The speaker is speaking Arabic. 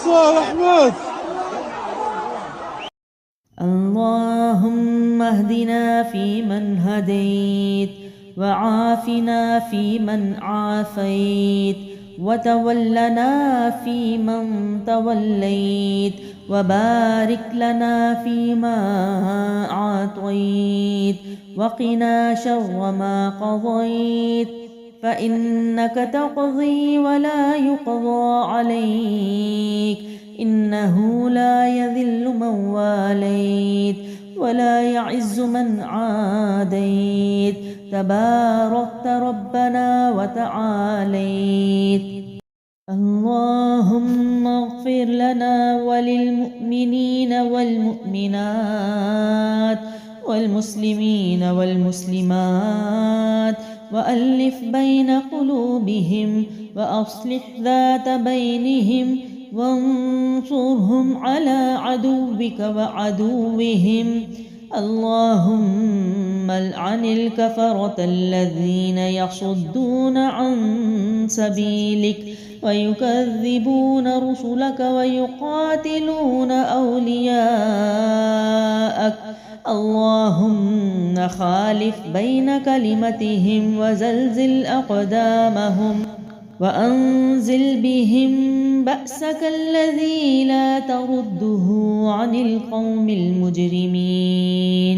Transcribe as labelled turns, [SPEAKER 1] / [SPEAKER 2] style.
[SPEAKER 1] صالح مات.
[SPEAKER 2] اللهم اهدنا فيمن هديت، وعافنا فيمن عافيت، وتولنا فيمن توليت، وبارك لنا فيما أعطيت، وقنا شر ما قضيت، فإنك تقضي ولا يقضى عليك، إنه لا يذل من واليت ولا يعز من عاديت، تباركت ربنا وتعاليت. اللهم اغفر لنا وللمؤمنين والمؤمنات والمسلمين والمسلمات، وألف بين قلوبهم، وأصلح ذات بينهم، وانصرهم على عدوك وعدوهم. اللهم العن الكفرة الذين يصدون عن سبيلك ويكذبون رسلك ويقاتلون أولياءك. اللهم خالف بين كلمتهم وزلزل أقدامهم، وأنزل بهم بأسك الذي لا ترده عن القوم المجرمين.